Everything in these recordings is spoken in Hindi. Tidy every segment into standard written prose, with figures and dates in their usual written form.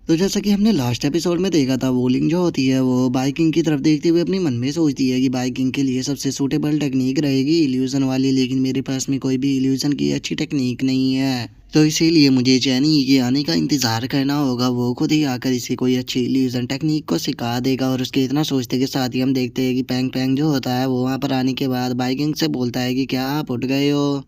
तो जैसा कि हमने लास्ट एपिसोड में देखा था, वोलिंग जो होती है वो बाइकिंग की तरफ देखते हुए अपनी मन में सोचती है कि बाइकिंग के लिए सबसे सूटेबल टेक्निक रहेगी इल्यूजन वाली, लेकिन मेरे पास में कोई भी इल्यूजन की अच्छी टेक्निक नहीं है। तो इसीलिए मुझे चैनी के आने का इंतजार करना होगा, वो खुद ही आकर इसे कोई अच्छी इल्यूजन टेक्निक को सिखा देगा। और उसके इतना सोचते के साथ ही हम देखते हैं कि पैंग पैंग जो होता है वो वहाँ पर आने के बाद बाइकिंग से बोलता है कि क्या आप उठ गए हो।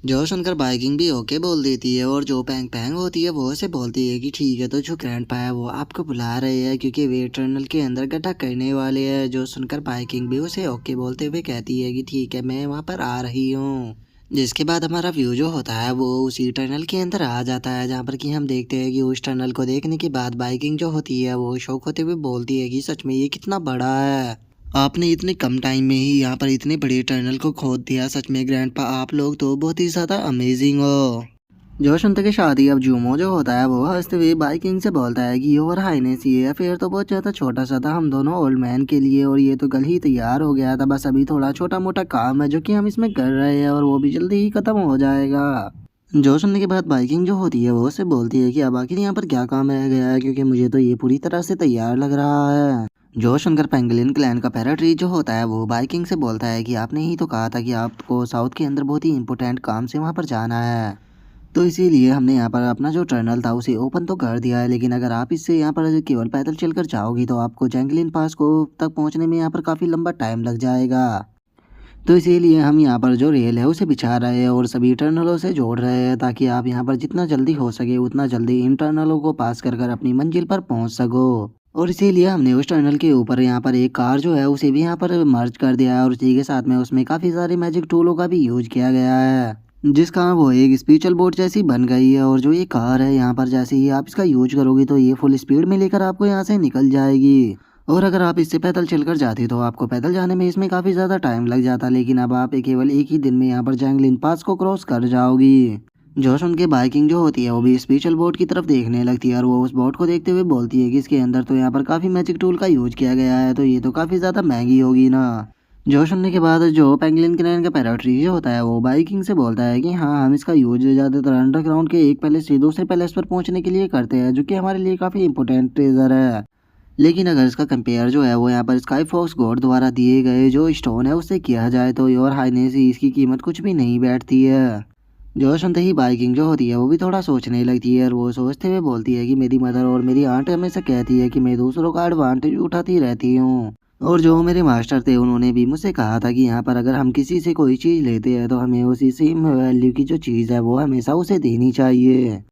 जो सुनकर बाइकिंग भी ओके बोल देती है, और जो पैंग पैंग होती है वो उसे बोलती है कि ठीक है, तो जो ग्रैंडपा है वो आपको बुला रहे हैं क्योंकि वे टनल के अंदर गड्ढा करने वाले हैं। जो सुनकर बाइकिंग भी उसे ओके बोलते हुए कहती है कि ठीक है, मैं वहाँ पर आ रही हूँ। जिसके बाद हमारा व्यू जो होता है वो उसी टनल के अंदर आ जाता है, जहाँ पर कि हम देखते हैं कि उस टनल को देखने के बाद बाइकिंग जो होती है वो शौक होते हुए बोलती है कि सच में ये कितना बड़ा है। आपने इतने कम टाइम में ही यहाँ पर इतने बड़े टनल को खोद दिया, सच में ग्रैंडपा आप लोग तो बहुत ही ज़्यादा अमेजिंग हो। जो सुनते के शादी अब जूमो जो होता है वो हंसते हुए बाइकिंग से बोलता है कि योर हाइनेस ये अफेयर तो बहुत ज़्यादा छोटा सा था हम दोनों ओल्ड मैन के लिए, और ये तो कल ही तैयार हो गया था, बस अभी थोड़ा छोटा मोटा काम है जो कि हम इसमें कर रहे हैं और वो भी जल्दी ही ख़त्म हो जाएगा। जो सुनने के बाद बाइकिंग जो होती है वो उससे बोलती है कि अब आखिर यहाँ पर क्या काम रह गया है, क्योंकि मुझे तो ये पूरी तरह से तैयार लग रहा है। जो सुनकर पेंगुलिन क्लैन का पैराट्री जो होता है वो बाइकिंग से बोलता है कि आपने ही तो कहा था कि आपको साउथ के अंदर बहुत ही इंपॉर्टेंट काम से वहाँ पर जाना है, तो इसीलिए हमने यहाँ पर अपना जो टनल था उसे ओपन तो कर दिया है, लेकिन अगर आप इससे यहाँ पर केवल पैदल चलकर जाओगी तो आपको जैंगलिन पास को तक पहुँचने में यहाँ पर काफ़ी लंबा टाइम लग जाएगा। तो इसीलिए हम यहाँ पर जो रेल है उसे बिछा रहे हैं और सभी टर्नलों से जोड़ रहे हैं, ताकि आप यहाँ पर जितना जल्दी हो सके उतना जल्दी इन टर्नलों को पास कर कर अपनी मंजिल पर पहुँच सको। और इसीलिए हमने उस टर्नल के ऊपर यहाँ पर एक कार जो है उसे भी यहाँ पर मर्ज कर दिया है, और उसी के साथ में उसमें काफ़ी सारे मैजिक टूलों का भी यूज किया गया है, जिसका वो एक स्पिरिचुअल बोट जैसी बन गई है। और जो ये कार है यहाँ पर जैसे ही आप इसका यूज करोगे तो ये फुल स्पीड में लेकर आपको यहाँ से निकल जाएगी। और अगर आप इससे पैदल चलकर जाते तो आपको पैदल जाने में इसमें काफ़ी ज़्यादा टाइम लग जाता, लेकिन अब आप केवल एक ही दिन में यहाँ पर जैंगलिन पास को क्रॉस कर जाओगी। जोश उनके बाइकिंग जो होती है वो भी स्पेशल बोट की तरफ देखने लगती है, और वो उस बोट को देखते हुए बोलती है कि इसके अंदर तो यहाँ पर काफ़ी मैजिक टूल का यूज किया गया है, तो ये तो काफ़ी ज़्यादा महंगी होगी ना। जो सुनने के बाद जो पेंगुलिन क्रेन का पैराट्री जो होता है वो बाइकिंग से बोलता है कि हाँ, हम इसका यूज ज़्यादातर अंडरग्राउंड के एक पैलेस से दूसरे पैलेस पर पहुंचने के लिए करते हैं, जो कि हमारे लिए काफ़ी इंपॉर्टेंट ट्रेजर है। लेकिन अगर इसका कंपेयर जो है वो यहाँ पर स्काई फॉक्स गॉड द्वारा दिए गए जो स्टोन है उससे किया जाए तो योर हाइनेस इसकी कीमत कुछ भी नहीं बैठती है। जो सुनते ही बाइकिंग जो होती है वो भी थोड़ा सोचने लगती है, और वो सोचते हुए बोलती है कि मेरी मदर और मेरी आंट हमेशा कहती है कि मैं दूसरों का एडवांटेज उठाती रहती हूँ, और जो मेरे मास्टर थे उन्होंने भी मुझसे कहा था कि यहाँ पर अगर हम किसी से कोई चीज़ लेते हैं तो हमें उसी सेम वैल्यू की जो चीज़ है वो हमेशा उसे देनी चाहिए।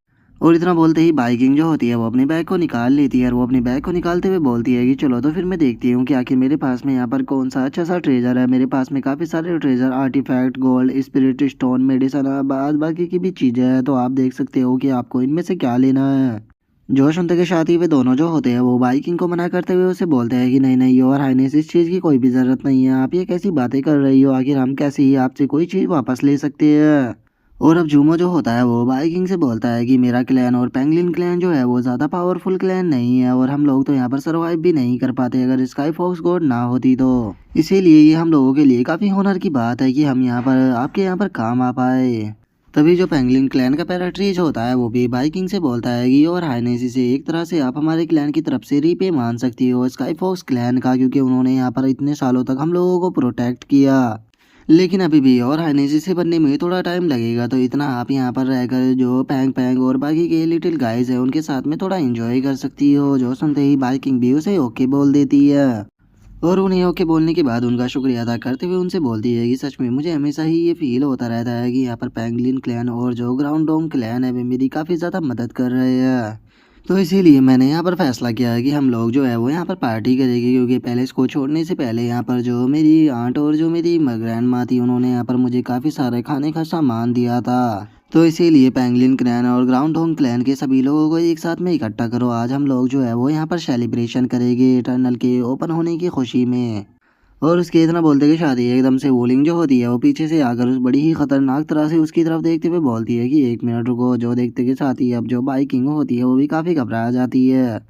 और इतना बोलते ही बाइकिंग जो होती है वो अपने बैग को निकाल लेती है, और वो अपने बैग को निकालते हुए बोलती है कि चलो तो फिर मैं देखती हूँ कि आखिर मेरे पास में यहाँ पर कौन सा अच्छा सा ट्रेजर है। मेरे पास में काफ़ी सारे treasure, artifact, gold, spirit stone, medicine, बाद बाकी की भी चीज़ें हैं, तो आप देख सकते हो कि आपको इनमें से क्या लेना है। जो सुनते के साथ ही वे दोनों जो होते हैं वो बाइकिंग को मना करते हुए उसे बोलते हैं कि नहीं नहीं योर हाइनेस, इस चीज़ की कोई भी ज़रूरत नहीं है, आप ये कैसी बातें कर रही हो, आखिर हम कैसे ही आपसे कोई चीज़ वापस ले सकते हैं। और अब जूमो जो होता है वो बाइकिंग से बोलता है कि मेरा क्लैन और पेंगुलिन क्लैन जो है वो ज़्यादा पावरफुल क्लैन नहीं है, और हम लोग तो यहाँ पर सरवाइव भी नहीं कर पाते अगर स्काई फॉक्स गॉड ना होती तो। इसीलिए ये हम लोगों के लिए काफ़ी होनर की बात है कि हम यहाँ पर आपके यहाँ पर काम आ पाए। तभी जो पेंगुलिन क्लैन का पैराट्री जो होता है वो भी बाइकिंग से बोलता है कि और हाइनेस से एक तरह से आप हमारे क्लैन की तरफ से रीपे मान सकती हो स्काई फॉक्स क्लैन का, क्योंकि उन्होंने यहाँ पर इतने सालों तक हम लोगों को प्रोटेक्ट किया। लेकिन अभी भी और हाइनेसी से बनने में थोड़ा टाइम लगेगा, तो इतना आप यहाँ पर रहकर जो पैंग पैंग और बाकी के लिटिल गाइस है उनके साथ में थोड़ा एंजॉय कर सकती हो। जो सुनते ही बाइकिंग भी उसे ओके बोल देती है, और उन्हें ओके बोलने के बाद उनका शुक्रिया अदा करते हुए उनसे बोलती है कि सच में मुझे हमेशा ही ये फील होता रहता है कि यहाँ पर पेंगुलिन क्लैन और जो ग्राउंड डोम क्लैन है वे मेरी काफ़ी ज़्यादा मदद कर रहे हैं। तो इसीलिए मैंने यहाँ पर फैसला किया है कि हम लोग जो है वो यहाँ पर पार्टी करेंगे, क्योंकि पैलेस को छोड़ने से पहले यहाँ पर जो मेरी आंट और जो मेरी ग्रैंड माँ थी उन्होंने यहाँ पर मुझे काफ़ी सारे खाने का सामान दिया था। तो इसीलिए पेंगुलिन क्लैन और ग्राउंड होम क्लैन के सभी लोगों को एक साथ में इकट्ठा करो, आज हम लोग जो है वो यहाँ पर सेलिब्रेशन करेंगे इटर्नल के ओपन होने की खुशी में। और उसके इतना बोलते कि शादी एकदम से वोलिंग जो होती है वो पीछे से आकर उस बड़ी ही खतरनाक तरह से उसकी तरफ देखते हुए बोलती है कि एक मिनट रुको। जो देखते के साथ ही अब जो बाइकिंग होती है वो भी काफ़ी घबरा जाती है,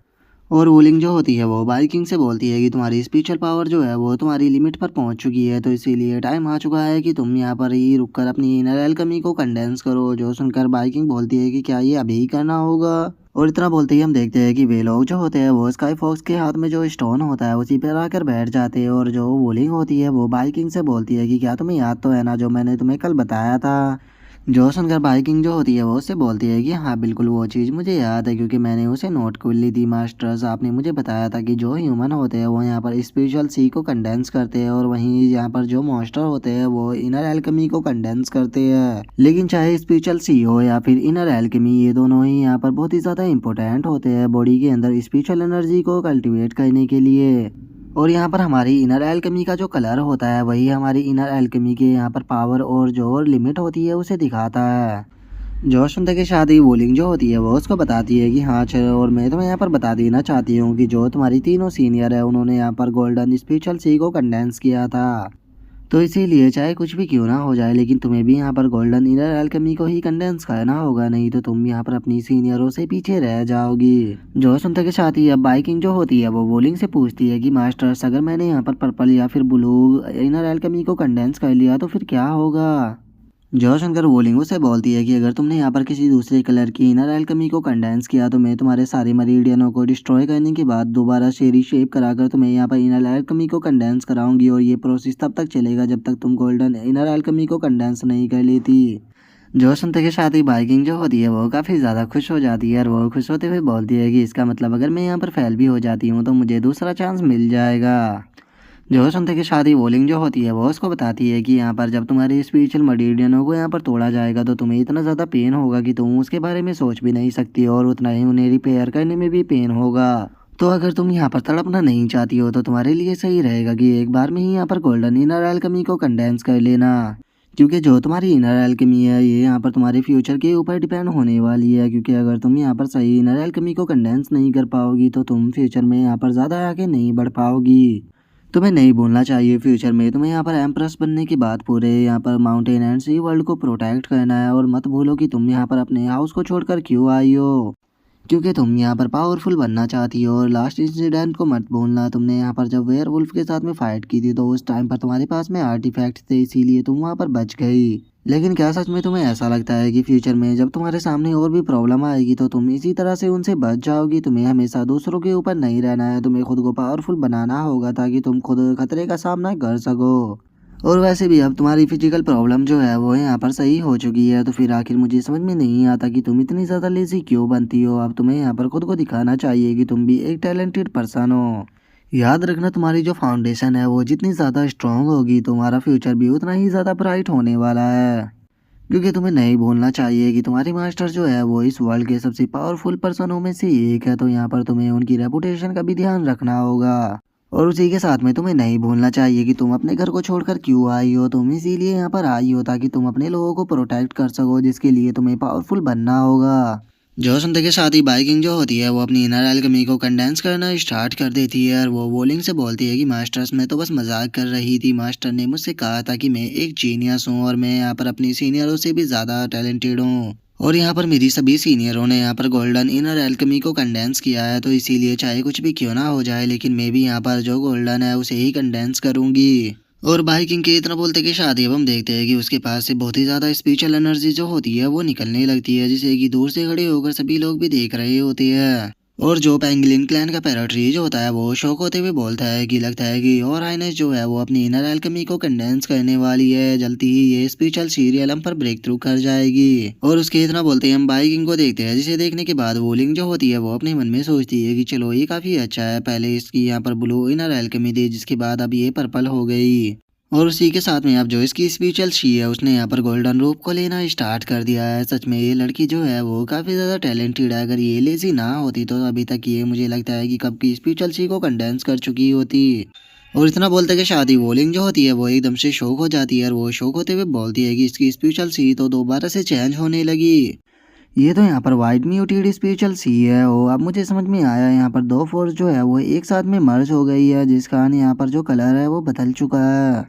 और वोलिंग जो होती है वो बाइकिंग से बोलती है कि तुम्हारी स्पिरिचुअल पावर जो है वो तुम्हारी लिमिट पर पहुंच चुकी है, तो इसीलिए टाइम आ चुका है कि तुम यहाँ पर ही रुककर अपनी इनर एल्केमी को कंडेंस करो। जो सुनकर बाइकिंग बोलती है कि क्या ये अभी ही करना होगा। और इतना बोलते ही हम देखते हैं कि वे लोग जो होते हैं वो स्काई फॉक्स के हाथ में जो स्टोन होता है उसी पर आकर बैठ जाते हैं। और जो वोलिंग होती है वो बाइकिंग से बोलती है कि क्या तुम्हें याद तो है ना जो मैंने तुम्हें कल बताया था। जो सुनकर बाइकिंग जो होती है वो उससे बोलती है कि हाँ बिल्कुल वो चीज़ मुझे याद है क्योंकि मैंने उसे नोट कर ली थी मास्टर्स। आपने मुझे बताया था कि जो ह्यूमन होते हैं वो यहाँ पर स्पिरिचुअल सी को कंडेंस करते हैं और वहीं यहाँ पर जो मॉन्स्टर होते हैं वो इनर एल्केमी को कंडेंस करते हैं। लेकिन चाहे स्पिरिचुअल सी हो या फिर इनर एल्केमी ये दोनों ही यहाँ पर बहुत ही ज़्यादा इंपॉर्टेंट होते हैं बॉडी के अंदर स्पिरिचुअल एनर्जी को कल्टिवेट करने के लिए। और यहाँ पर हमारी इनर एल्केमी का जो कलर होता है वही हमारी इनर एल्केमी के यहाँ पर पावर और जो लिमिट होती है उसे दिखाता है। जो सुनते की शादी वोलिंग जो होती है वो उसको बताती है कि हाँ चलो और मैं तुम्हें यहाँ पर बता देना चाहती हूँ कि जो तुम्हारी तीनों सीनियर है उन्होंने यहाँ पर गोल्डन स्पिरिचुअल सी को कंडेंस किया था। तो इसीलिए चाहे कुछ भी क्यों ना हो जाए लेकिन तुम्हें भी यहाँ पर गोल्डन इनर एल्केमी को ही कंडेंस करना होगा नहीं तो तुम यहाँ पर अपनी सीनियरों से पीछे रह जाओगी। जो सुनते के साथ ही अब बाइकिंग जो होती है वो वोलिंग से पूछती है कि मास्टर्स अगर मैंने यहाँ पर पर्पल या फिर ब्लू इनर एल्केमी को कंडेंस कर लिया तो फिर क्या होगा। जो सुनकर वोलिंग उसे बोलती है कि अगर तुमने यहाँ पर किसी दूसरे कलर की इनर एल्केमी को कंडेंस किया तो मैं तुम्हारे सारे मरीडियनों को डिस्ट्रॉय करने के बाद दोबारा शेरी शेप कराकर तुम्हें यहाँ पर इनर एल्केमी को कंडेंस कराऊंगी और ये प्रोसेस तब तक चलेगा जब तक तुम गोल्डन इनर एल्केमी को कंडेंस नहीं कर लेती। जो सुनते के साथ ही बाइकिंग जो होती है वो काफ़ी ज़्यादा खुश हो जाती है और वो खुश होते हुए बोलती है कि इसका मतलब अगर मैं यहाँ पर फेल भी हो जाती हूँ तो मुझे दूसरा चांस मिल जाएगा। जो सुनते की शादी वोलिंग जो होती है वो उसको बताती है कि यहाँ पर जब तुम्हारे स्पिरिचुअल मटीरियनों को यहाँ पर तोड़ा जाएगा तो तुम्हें इतना ज़्यादा पेन होगा कि तुम उसके बारे में सोच भी नहीं सकती और उतना ही उन्हें रिपेयर करने में भी पेन होगा। तो अगर तुम यहाँ पर तड़पना नहीं चाहती हो तो तुम्हारे लिए सही रहेगा कि एक बार में ही यहाँ पर गोल्डन इनर एल्केमी को कंडेंस कर लेना। क्योंकि जो तुम्हारी इनर एल्केमी है ये यहाँ पर तुम्हारे फ्यूचर के ऊपर डिपेंड होने वाली है क्योंकि अगर तुम यहाँ पर सही इनर एल्केमी को कंडेंस नहीं कर पाओगी तो तुम फ्यूचर में यहाँ पर ज़्यादा आगे नहीं बढ़ पाओगी। तुम्हें नहीं भूलना चाहिए फ्यूचर में तुम्हें यहाँ पर एम्प्रेस बनने के बाद पूरे यहाँ पर माउंटेन एंड सी वर्ल्ड को प्रोटेक्ट करना है। और मत भूलो कि तुम यहाँ पर अपने हाउस को छोड़कर क्यों आई हो क्योंकि तुम यहाँ पर पावरफुल बनना चाहती हो। और लास्ट इंसिडेंट को मत भूलना तुमने यहाँ पर जब वेयरवुल्फ के साथ में फाइट की थी तो उस टाइम पर तुम्हारे पास में आर्टिफैक्ट थे इसीलिए तुम वहाँ पर बच गई। लेकिन क्या सच में तुम्हें ऐसा लगता है कि फ्यूचर में जब तुम्हारे सामने और भी प्रॉब्लम आएगी तो तुम इसी तरह से उनसे बच जाओगी। तुम्हें हमेशा दूसरों के ऊपर नहीं रहना है, तुम्हें खुद को पावरफुल बनाना होगा ताकि तुम खुद खतरे का सामना कर सको। और वैसे भी अब तुम्हारी फिजिकल प्रॉब्लम जो है वो यहाँ पर सही हो चुकी है तो फिर आखिर मुझे समझ में नहीं आता कि तुम इतनी ज़्यादा लेजी क्यों बनती हो। अब तुम्हें यहाँ पर खुद को दिखाना चाहिए कि तुम भी एक टैलेंटेड पर्सन हो। याद रखना तुम्हारी जो फाउंडेशन है वो जितनी ज़्यादा स्ट्रांग होगी तुम्हारा फ्यूचर भी उतना ही ज़्यादा ब्राइट होने वाला है। क्योंकि तुम्हें नहीं भूलना चाहिए कि तुम्हारी मास्टर जो है वो इस वर्ल्ड के सबसे पावरफुल पर्सनों में से एक है तो यहाँ पर तुम्हें उनकी रेपुटेशन का भी ध्यान रखना होगा। और उसी के साथ में तुम्हें नहीं भूलना चाहिए कि तुम अपने घर को छोड़कर क्यों आई हो। तुम इसीलिए यहाँ पर आई हो ताकि तुम अपने लोगों को प्रोटेक्ट कर सको जिसके लिए तुम्हें पावरफुल बनना होगा। जो सुनते के साथ ही बाइकिंग जो होती है वो अपनी इनर एल्केमी को कंडेंस करना स्टार्ट कर देती है और वो वोलिंग से बोलती है कि मास्टर्स मैं तो बस मजाक कर रही थी। मास्टर ने मुझसे कहा था कि मैं एक जीनियस हूँ और मैं यहाँ पर अपनी सीनियरों से भी ज़्यादा टैलेंटेड हूँ। और यहाँ पर मेरी सभी सीनियरों ने यहाँ पर गोल्डन इनर एल्केमी को कंडेंस किया है तो इसीलिए चाहे कुछ भी क्यों ना हो जाए लेकिन मैं भी यहाँ पर जो गोल्डन है उसे ही कंडेंस करूँगी। और बाइकिंग के इतना बोलते कि शादी अब हम देखते हैं कि उसके पास से बहुत ही ज़्यादा स्पिरिचुअल एनर्जी जो होती है वो निकलने लगती है जिसे कि दूर से खड़े होकर सभी लोग भी देख रहे होते हैं। और जो पेंगुइन क्लैन का पैराट्री जो होता है वो शौक होते हुए बोलता है कि लगता है कि और हाइनेस जो है वो अपनी इनर एल्केमी को कंडेंस करने वाली है, जल्दी ही ये स्पिरिचुअल सीरियल हम पर ब्रेक थ्रू कर जाएगी। और उसके इतना बोलते ही हम बाइकिंग को देखते हैं जिसे देखने के बाद वोलिंग जो होती है वो अपने मन में सोचती है कि चलो ये काफ़ी अच्छा है, पहले इसकी यहाँ पर ब्लू इनर एल्केमी थी जिसके बाद अब ये पर्पल हो गई। और उसी के साथ में अब जो इसकी स्पिरिचुअल शी है उसने यहाँ पर गोल्डन रूप को लेना स्टार्ट कर दिया है। सच में ये लड़की जो है वो काफ़ी ज़्यादा टैलेंटेड है। अगर ये लेजी ना होती तो अभी तक ये मुझे लगता है कि कब की स्पिरिचुअल शी को कंडेंस कर चुकी होती। और इतना बोलते कि शादी वोलिंग जो होती है वो एकदम से शौक हो जाती है और वो शौक होते हुए बोलती है कि इसकी स्पिरिचुअल सी तो दोबारा से चेंज होने लगी। ये तो यहाँ पर वाइट म्यूटेड स्पिरिचुअल सी है। ओ अब मुझे समझ में आया, यहाँ पर दो फोर्स जो है वो एक साथ में मर्ज हो गई है जिस कारण यहाँ पर जो कलर है वो बदल चुका है।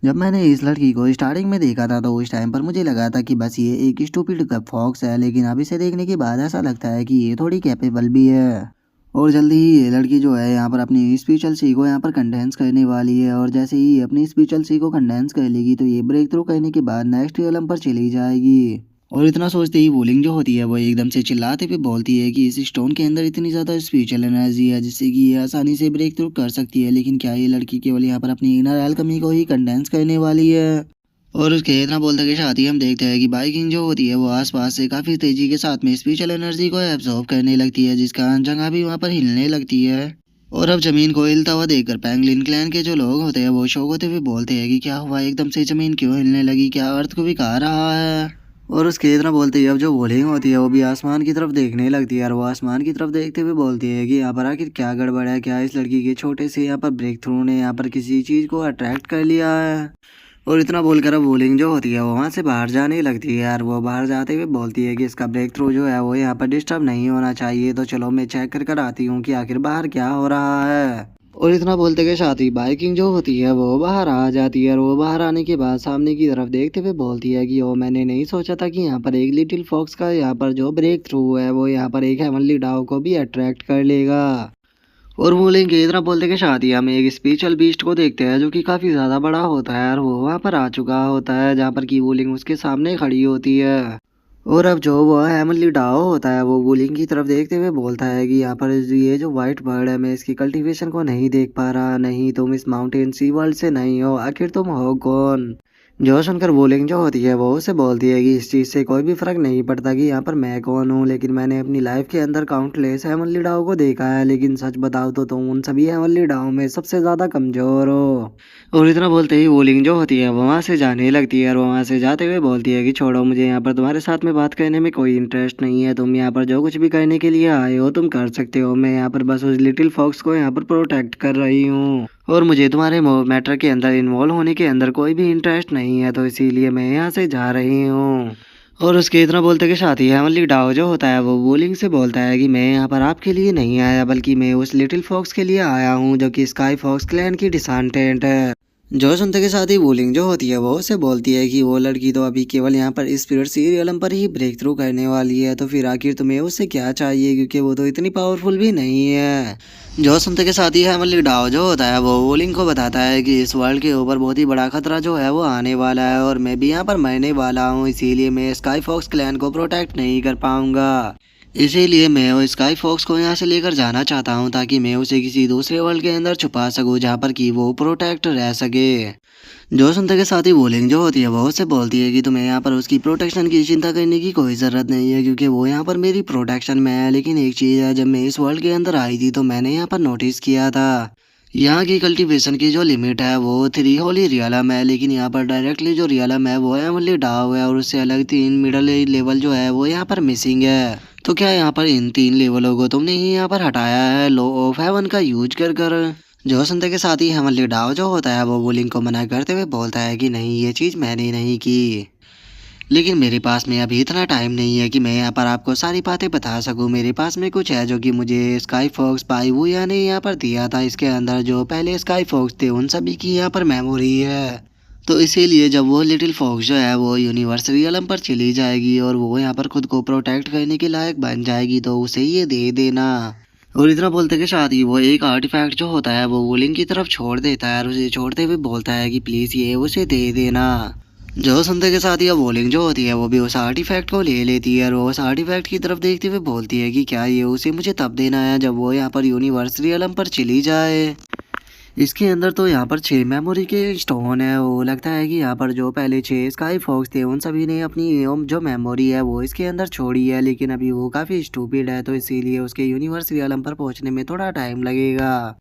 जब मैंने इस लड़की को स्टार्टिंग में देखा था तो उस टाइम पर मुझे लगा था कि बस ये एक स्टूपिड फॉक्स है, लेकिन अब इसे देखने के बाद ऐसा लगता है कि ये थोड़ी कैपेबल भी है। और जल्दी ही ये लड़की जो है यहाँ पर अपनी स्पिरिचुअल सी को यहाँ पर कंडेंस करने वाली है और जैसे ही अपनी स्पिरिचुअल सी को कंडेंस कर लेगी तो ये ब्रेक थ्रू करने के बाद नेक्स्ट एलम पर चली जाएगी। और इतना सोचते ही वोलिंग जो होती है वो एकदम से चिल्लाते हुए बोलती है कि इस स्टोन के अंदर इतनी ज़्यादा स्पिरिचुअल एनर्जी है जिससे कि ये आसानी से ब्रेक थ्रू कर सकती है, लेकिन क्या ये लड़की केवल यहाँ पर अपनी इनर एल्केमी को ही कंडेंस करने वाली है। और उसके इतना बोलते के साथ ही हम देखते हैं कि बाइकिंग जो होती है वो आसपास से काफ़ी तेजी के साथ में स्पिरिचुअल एनर्जी को एब्जॉर्ब करने लगती है, जिसका जगह भी वहाँ पर हिलने लगती है। और अब जमीन को हिलता हुआ देखकर पैंगलिन क्लैन के जो लोग होते हैं वो शौक होते हुए बोलते हैं कि क्या हुआ, एकदम से जमीन क्यों हिलने लगी, क्या अर्थ को भी खा रहा है। और उसके इतना बोलते ही अब जो वोलिंग होती है वो भी आसमान की तरफ देखने लगती है, और वो आसमान की तरफ देखते हुए बोलती है कि यहाँ पर आखिर क्या गड़बड़ है, क्या इस लड़की के छोटे से यहाँ पर ब्रेक थ्रू ने यहाँ पर किसी चीज़ को अट्रैक्ट कर लिया है। और इतना बोलकर अब वोलिंग जो होती है वो वहाँ से बाहर जाने लगती है, यार वो बाहर जाते हुए बोलती है कि इसका ब्रेक थ्रू जो है वो यहाँ पर डिस्टर्ब नहीं होना चाहिए, तो चलो मैं चेक कर कर आती हूँ कि आखिर बाहर क्या हो रहा है। और इतना बोलते के साथ ही बाइकिंग जो होती है वो बाहर आ जाती है, और वो बाहर आने के बाद सामने की तरफ देखते हुए बोलती है कि ओ मैंने नहीं सोचा था कि यहाँ पर एक लिटिल फॉक्स का यहाँ पर जो ब्रेक थ्रू है वो यहाँ पर एक हेवनली डाव को भी अट्रैक्ट कर लेगा। और बोलेंगे इतना बोलते के साथ ही हम एक स्पिरिचुअल बीस्ट को देखते हैं जो कि काफी ज्यादा बड़ा होता है, और वो वहां पर आ चुका होता है जहाँ पर की वोलिंग उसके सामने खड़ी होती है। और अब जो वो हेमनली डाओ होता है वो वोलिंग की तरफ देखते हुए बोलता है कि यहाँ पर ये जो व्हाइट बर्ड है मैं इसकी कल्टीवेशन को नहीं देख पा रहा, नहीं तुम इस माउंटेन सी वर्ल्ड से नहीं हो, आखिर तुम हो कौन। जो सुनकर बोलिंग जो होती है वो उसे बोलती है कि इस चीज़ से कोई भी फर्क नहीं पड़ता कि यहाँ पर मैं कौन हूँ, लेकिन मैंने अपनी लाइफ के अंदर काउंटलेस हेवनली डाव को देखा है, लेकिन सच बताओ तो तुम उन सभी हेवनली डाव में सबसे ज़्यादा कमज़ोर हो। और इतना बोलते ही बोलिंग जो होती है वो वहाँ से जाने लगती है, और वो वहाँ से जाते हुए बोलती है कि छोड़ो, मुझे यहाँ पर तुम्हारे साथ में बात करने में कोई इंटरेस्ट नहीं है, तुम यहाँ पर जो कुछ भी करने के लिए आए हो तुम कर सकते हो, मैं यहाँ पर बस उस लिटिल फॉक्स को यहाँ पर प्रोटेक्ट कर रही हूँ, और मुझे तुम्हारे मैटर के अंदर इन्वॉल्व होने के अंदर कोई भी इंटरेस्ट नहीं है, तो इसीलिए मैं यहाँ से जा रही हूँ। और उसके इतना बोलते के साथ ही हेवनली डाओ जो होता है वो वोलिंग से बोलता है कि मैं यहाँ पर आपके लिए नहीं आया, बल्कि मैं उस लिटिल फॉक्स के लिए आया हूँ जो कि स्काई फॉक्स क्लैन की डिसेंडेंट है। जो सुनते के साथ ही वोलिंग जो होती है वो उसे बोलती है कि वो लड़की तो अभी केवल यहाँ पर स्पिरिट सीरियलम पर ही ब्रेक थ्रू करने वाली है, तो फिर आखिर तुम्हें उससे क्या चाहिए, क्योंकि वो तो इतनी पावरफुल भी नहीं है। जो सुनते के साथ ही हेवनली डाओ जो होता है वो वोलिंग को बताता है कि इस वर्ल्ड के ऊपर बहुत ही बड़ा खतरा जो है वो आने वाला है, और मैं भी यहाँ पर मरने वाला हूँ, इसीलिए मैं स्काई फॉक्स क्लैन को प्रोटेक्ट नहीं कर पाऊंगा। इसीलिए मैं वो स्काई फॉक्स को यहाँ से लेकर जाना चाहता हूँ ताकि मैं उसे किसी दूसरे वर्ल्ड के अंदर छुपा सकूँ जहाँ पर कि वो प्रोटेक्ट रह सके। जो सुनते के साथ ही वोलिंग जो होती है वो उससे बोलती है कि तुम्हें यहाँ पर उसकी प्रोटेक्शन की चिंता करने की कोई ज़रूरत नहीं है, क्योंकि वो यहाँ पर मेरी प्रोटेक्शन में है। लेकिन एक चीज़ है, जब मैं इस वर्ल्ड के अंदर आई थी तो मैंने यहाँ पर नोटिस किया था यहाँ की कल्टीवेशन की जो लिमिट है वो 3 होली रियलम है, लेकिन यहाँ पर डायरेक्टली जो रियलम है वो है ओनली डाव है, और उससे अलग 3 मिडल लेवल जो है वो यहाँ पर मिसिंग है। तो क्या यहाँ पर इन 3 लेवलों को तुमने ही यहाँ पर हटाया है लॉ ऑफ हेवन का यूज कर कर। जो सुनते के साथ ही हेवनली डाव जो होता है वो वोलिंग को मना करते हुए बोलता है कि नहीं, ये चीज़ मैंने नहीं की, लेकिन मेरे पास में अभी इतना टाइम नहीं है कि मैं यहाँ पर आपको सारी बातें बता सकूँ। मेरे पास में कुछ है जो कि मुझे स्काई फॉक्स पाई हुई ने यहाँ पर दिया था, इसके अंदर जो पहले स्काई फॉक्स थे उन सभी की यहाँ पर मेमोरी है। तो इसीलिए जब वो लिटिल फॉक्स जो है वो यूनिवर्स रियलम पर चली जाएगी और वो यहाँ पर खुद को प्रोटेक्ट करने के लायक बन जाएगी, तो उसे ये दे देना। और इतना बोलते के साथ ही वो एक आर्टिफैक्ट जो होता है वो वोलिंग की तरफ छोड़ देता है, और उसे छोड़ते हुए बोलता है कि प्लीज़ ये उसे दे देना। जो सुनते के साथ ही अब वोलिंग जो होती है वो भी उस आर्टिफैक्ट को ले लेती है, और वो उस आर्टिफैक्ट की तरफ देखते हुए बोलती है कि क्या ये उसे मुझे तब देना है जब वो यहाँ पर यूनिवर्स रियलम पर चली जाए। इसके अंदर तो यहाँ पर 6 मेमोरी के स्टोन है, वो लगता है कि यहाँ पर जो पहले 6 स्काई फॉक्स थे उन सभी ने अपनी जो मेमोरी है वो इसके अंदर छोड़ी है, लेकिन अभी वो काफ़ी स्टूपिड है, तो इसीलिए उसके यूनिवर्स रियलम पर पहुँचने में थोड़ा टाइम लगेगा।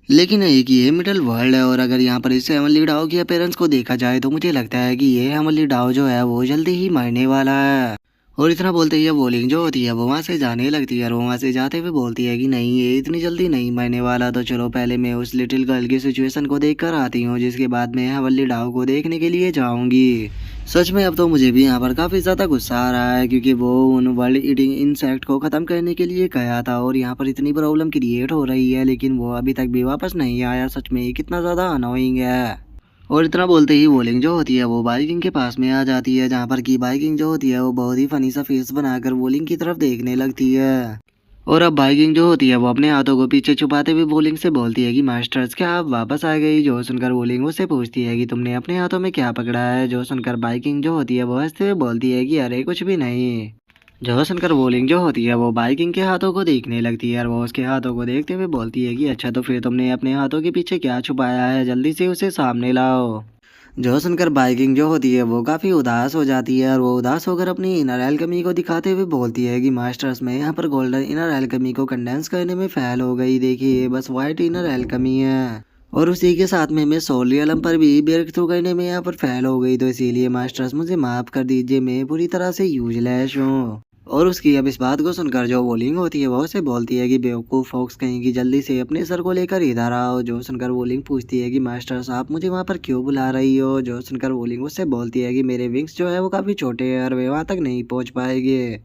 लेकिन एक ये मिडल वर्ल्ड है, और अगर यहाँ पर इस हेवनली डाओ की अपीयरेंस को देखा जाए तो मुझे लगता है कि ये हेवनली डाओ जो है वो जल्दी ही मरने वाला है। और इतना बोलते ही वोलिंग जो होती है वो वहाँ से जाने लगती है, और वो वहाँ से जाते हुए बोलती है कि नहीं, ये इतनी जल्दी नहीं मरने वाला, तो चलो पहले मैं उस लिटिल गर्ल की सिचुएशन को देख कर आती हूँ, जिसके बाद मैं हेवनली डाओ को देखने के लिए जाऊँगी। सच में अब तो मुझे भी यहाँ पर काफ़ी ज़्यादा गुस्सा आ रहा है, क्योंकि वो उन वर्ल्ड ईटिंग इंसेक्ट को ख़त्म करने के लिए गया था और यहाँ पर इतनी प्रॉब्लम क्रिएट हो रही है, लेकिन वो अभी तक भी वापस नहीं आया। सच में ये कितना ज़्यादा अनोइंग है। और इतना बोलते ही वोलिंग जो होती है वो बाइकिंग के पास में आ जाती है, जहाँ पर की बाइकिंग जो होती है वो बहुत ही फनी सा फेस बनाकर वोलिंग की तरफ देखने लगती है। और अब बाइकिंग जो होती है वो अपने हाथों को पीछे छुपाते हुए वोलिंग से बोलती है कि मास्टर्स क्या आप वापस आ गई। जो सुनकर वोलिंग उससे पूछती है कि तुमने अपने हाथों में क्या पकड़ा है। जो सुनकर बाइकिंग जो होती है वो हंसते हुए बोलती है कि अरे कुछ भी नहीं। जो सुनकर वोलिंग जो होती है वो बाइकिंग के हाथों को देखने लगती है और वो उसके हाथों को देखते हुए बोलती है कि अच्छा तो फिर तुमने अपने हाथों के पीछे क्या छुपाया है, जल्दी से उसे सामने लाओ। जो सुनकर बाइकिंग जो होती है वो काफ़ी उदास हो जाती है और वो उदास होकर अपनी इनर एल्केमी को दिखाते हुए बोलती है कि मास्टर्स में यहाँ पर गोल्डन इनर एल्केमी को कंडेंस करने में फेल हो गई, देखिए बस वाइट इनर एल्केमी है। और उसी के साथ में मैं सोल रियलम पर भी ब्रेक थ्रू करने में यहाँ पर फेल हो गई, तो इसीलिए मास्टर्स मुझे माफ़ कर दीजिए, मैं पूरी तरह से यूजलेस हूँ। और उसकी अब इस बात को सुनकर जो वोलिंग होती है वो उसे बोलती है कि बेवकूफ़ फॉक्स कहीं की, जल्दी से अपने सर को लेकर इधर आओ। जो सुनकर वोलिंग पूछती है कि मास्टर साहब मुझे वहाँ पर क्यों बुला रही हो। जो सुनकर वोलिंग उससे बोलती है कि मेरे विंग्स जो है वो काफ़ी छोटे हैं और वे वहाँ तक नहीं पहुँच पाएंगे।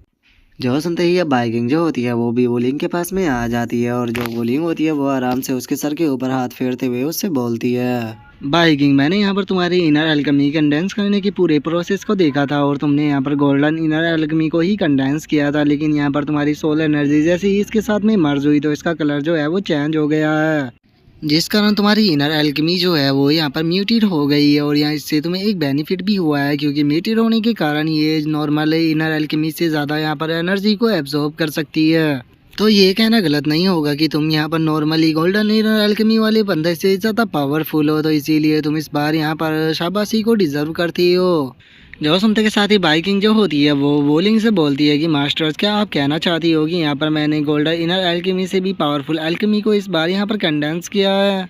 जो सुनते ही अब बाइकिंग जो होती है वो भी वोलिंग के पास में आ जाती है और जो वोलिंग होती है वो आराम से उसके सर के ऊपर हाथ फेरते हुए उससे बोलती है, बाइकिंग मैंने यहाँ पर तुम्हारी इनर एल्केमी कंडेंस करने की पूरे प्रोसेस को देखा था और तुमने यहाँ पर गोल्डन इनर एल्केमी को ही कंडेंस किया था, लेकिन यहाँ पर तुम्हारी सोल एनर्जी जैसे ही इसके साथ में मर्ज हुई तो इसका कलर जो है वो चेंज हो गया है, जिस कारण तुम्हारी इनर एल्केमी जो है वो यहाँ पर म्यूटेट हो गई है। और यहाँ इससे तुम्हें एक बेनिफिट भी हुआ है क्योंकि म्यूटेट होने के कारण ये नॉर्मल इनर एल्केमी से ज़्यादा यहाँ पर एनर्जी को एब्जॉर्ब कर सकती है। तो ये कहना गलत नहीं होगा कि तुम यहाँ पर नॉर्मली गोल्डन इनर एल्केमी वाले बंदे से ज़्यादा पावरफुल हो, तो इसीलिए तुम इस बार यहाँ पर शाबाशी को डिजर्व करती हो। जो सुनते के साथ ही बाइकिंग जो होती है वो वोलिंग से बोलती है कि मास्टर्स क्या आप कहना चाहती हो कि यहाँ पर मैंने गोल्डन इनर एल्केमी से भी पावरफुल एल्केमी को इस बार यहाँ पर कंडेंस किया है।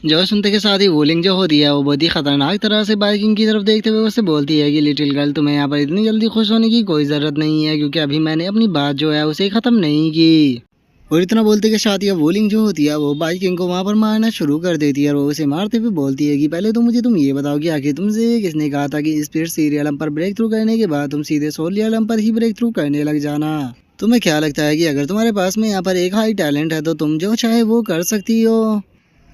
जो सुनते के साथ ही वोलिंग जो होती है वो बहुत ही खतरनाक तरह से बाइकिंग की तरफ देखते हुए उससे बोलती है कि लिटिल गर्ल तुम्हें यहाँ पर इतनी जल्दी खुश होने की कोई ज़रूरत नहीं है क्योंकि अभी मैंने अपनी बात जो है उसे ख़त्म नहीं की। और इतना बोलते के साथ ही वोलिंग जो होती है वो बाइकिंग को वहाँ पर मारना शुरू कर देती है और वो उसे मारते हुए बोलती है कि पहले तो मुझे तुम ये बताओ कि आखिर तुमसे किसने कहा था कि स्पिरिट सीरियलम पर ब्रेक थ्रू करने के बाद तुम सीधे सोलियलम पर ही ब्रेक थ्रू करने लग जाना। तुम्हें क्या लगता है कि अगर तुम्हारे पास में यहाँ पर एक हाई टैलेंट है तो तुम जो चाहे वो कर सकती हो।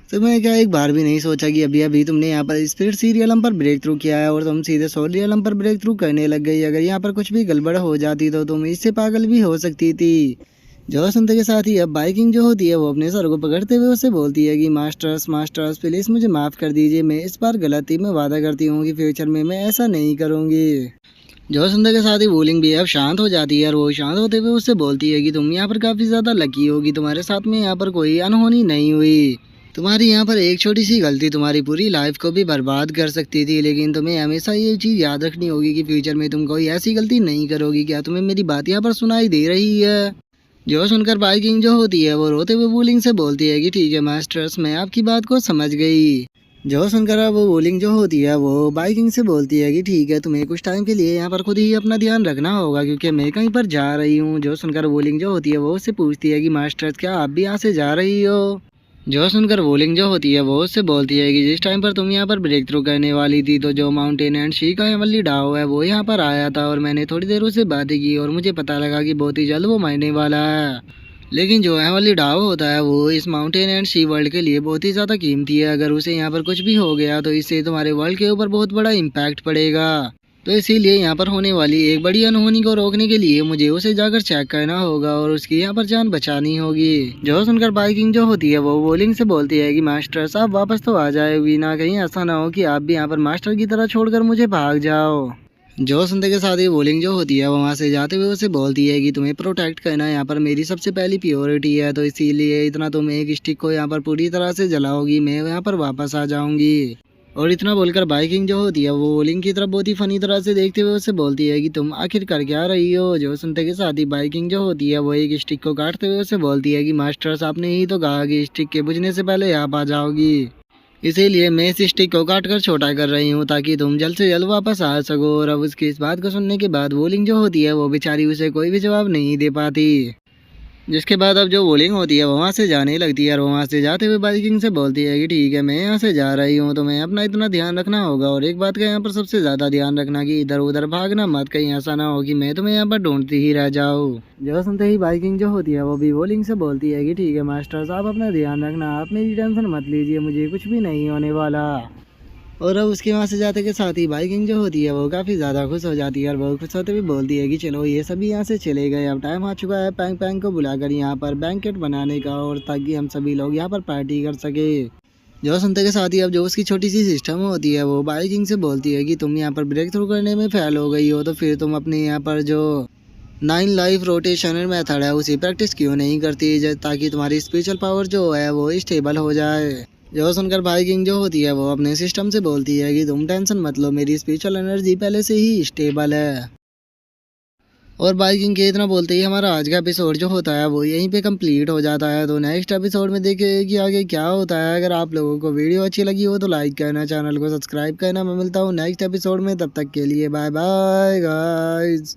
तुमने क्या एक बार भी नहीं सोचा कि अभी अभी तुमने यहाँ पर स्पिरिट सीरियलम पर ब्रेक थ्रू किया है और तुम सीधे सोल रियलम पर ब्रेक थ्रू करने लग गई। अगर यहाँ पर कुछ भी गड़बड़ हो जाती तो तुम इससे पागल भी हो सकती थी। जो सुनते के साथ ही अब बाइकिंग जो होती है वो अपने सर को पकड़ते हुए उससे बोलती है कि मास्टर्स मास्टर्स प्लीज़ मुझे माफ़ कर दीजिए, मैं इस बार गलती में वादा करती हूँ कि फ्यूचर में मैं ऐसा नहीं करूँगी। जो सुनते के साथ ही वोलिंग भी अब शांत हो जाती है और वो शांत होते हुए उससे बोलती है कि तुम यहाँ पर काफ़ी ज़्यादा लकी होगी, तुम्हारे साथ में यहाँ पर कोई अनहोनी नहीं हुई। तुम्हारी यहाँ पर एक छोटी सी गलती तुम्हारी पूरी लाइफ को भी बर्बाद कर सकती थी, लेकिन तुम्हें हमेशा ये चीज़ याद रखनी होगी कि फ्यूचर में तुम कोई ऐसी गलती नहीं करोगी। क्या तुम्हें मेरी बात यहाँ पर सुनाई दे रही है। जो सुनकर बाइकिंग जो होती है वो रोते हुए वोलिंग से बोलती है कि ठीक है मास्टर्स मैं आपकी बात को समझ गई। जो सुनकर अब वो वोलिंग जो होती है वो बाइकिंग से बोलती है कि ठीक है तुम्हें कुछ टाइम के लिए यहाँ पर खुद ही अपना ध्यान रखना होगा क्योंकि मैं कहीं पर जा रही हूँ। जो सुनकर वोलिंग जो होती है वो उससे पूछती है कि मास्टर्स क्या आप भी यहाँ से जा रही हो। जो सुनकर वोलिंग जो होती है वो उससे बोलती है कि जिस टाइम पर तुम यहाँ पर ब्रेक थ्रू करने वाली थी तो जो माउंटेन एंड शी का हेवनली डाओ है वो यहाँ पर आया था और मैंने थोड़ी देर उससे बातें की और मुझे पता लगा कि बहुत ही जल्द वो मरने वाला है। लेकिन जो हेवनली डाओ होता है वो इस माउंटेन एंड सी वर्ल्ड के लिए बहुत ही ज़्यादा कीमती है। अगर उसे यहाँ पर कुछ भी हो गया तो इससे तुम्हारे वर्ल्ड के ऊपर बहुत बड़ा इम्पैक्ट पड़ेगा। तो इसीलिए यहाँ पर होने वाली एक बड़ी अनहोनी को रोकने के लिए मुझे उसे जाकर चेक करना होगा और उसकी यहाँ पर जान बचानी होगी। जो सुनकर बाइकिंग जो होती है वो वोलिंग से बोलती है कि मास्टर साहब वापस तो आ जाए बिना, कहीं ऐसा ना हो कि आप भी यहाँ पर मास्टर की तरह छोड़कर मुझे भाग जाओ। जो सुनते के साथ ही वोलिंग जो होती है वो वहाँ से जाते हुए उसे बोलती है कि तुम्हें प्रोटेक्ट करना यहाँ पर मेरी सबसे पहली प्योरिटी है, तो इसीलिए इतना तुम एक स्टिक को यहाँ पर पूरी तरह से जलाओगी, मैं यहाँ पर वापस आ जाऊंगी। और इतना बोलकर बाइकिंग जो होती है वो वोलिंग की तरफ बहुत ही फनी तरह से देखते हुए उससे बोलती है कि तुम आखिर कर क्या रही हो। जो सुनते के साथ ही बाइकिंग जो होती है वो एक स्टिक को काटते हुए उससे बोलती है कि मास्टर्स आपने ही तो कहा कि स्टिक के बुझने से पहले आप आ जाओगी, इसीलिए मैं इस स्टिक को काट कर छोटा कर रही हूँ ताकि तुम जल्द से जल्द वापस आ सको। और अब उसकी इस बात को सुनने के बाद वोलिंग जो होती है वो बेचारी उसे कोई भी जवाब नहीं दे पाती, जिसके बाद अब जो वोलिंग होती है वो वहाँ से जाने लगती है और वहाँ से जाते हुए बाइकिंग से बोलती है कि ठीक है मैं यहाँ से जा रही हूँ, तो मैं अपना इतना ध्यान रखना होगा और एक बात का यहाँ पर सबसे ज़्यादा ध्यान रखना कि इधर उधर भागना मत, कहीं ऐसा ना हो कि मैं तुम्हें यहाँ पर ढूंढती ही रह जाऊँ। जो सुनते ही बाइकिंग जो होती है वो भी वोलिंग से बोलती है कि ठीक है मास्टर साहब अपना ध्यान रखना, आप मेरी टेंशन मत लीजिए, मुझे कुछ भी नहीं होने वाला। और अब उसके वहाँ से जाते के साथ ही बाइकिंग जो होती है वो काफ़ी ज़्यादा खुश हो जाती है और वो खुश होते हुए बोलती है कि चलो ये सभी यहाँ से चले गए, अब टाइम आ चुका है पैंग पैंग को बुलाकर यहाँ पर बैंकेट बनाने का, और ताकि हम सभी लोग यहाँ पर पार्टी कर सके। जो सुनते के साथ ही अब जो उसकी छोटी सी सिस्टम होती है वो बाइकिंग से बोलती है कि तुम यहाँ पर ब्रेक थ्रू करने में फेल हो गई हो, तो फिर तुम अपने यहाँ पर जो 9 लाइफ रोटेशनल मेथड है उसी प्रैक्टिस क्यों नहीं करती, ताकि तुम्हारी स्पिरिचुअल पावर जो है वो स्टेबल हो जाए। जो सुनकर बाइकिंग जो होती है वो अपने सिस्टम से बोलती है कि तुम टेंशन मत लो, मेरी स्पिरिचुअल एनर्जी पहले से ही स्टेबल है। और बाइकिंग के इतना बोलते ही हमारा आज का एपिसोड जो होता है वो यहीं पे कंप्लीट हो जाता है। तो नेक्स्ट एपिसोड में देखिए कि आगे क्या होता है। अगर आप लोगों को वीडियो अच्छी लगी हो तो लाइक करना, चैनल को सब्सक्राइब करना। मैं मिलता हूँ नेक्स्ट एपिसोड में, तब तक के लिए बाय बाय गाइस।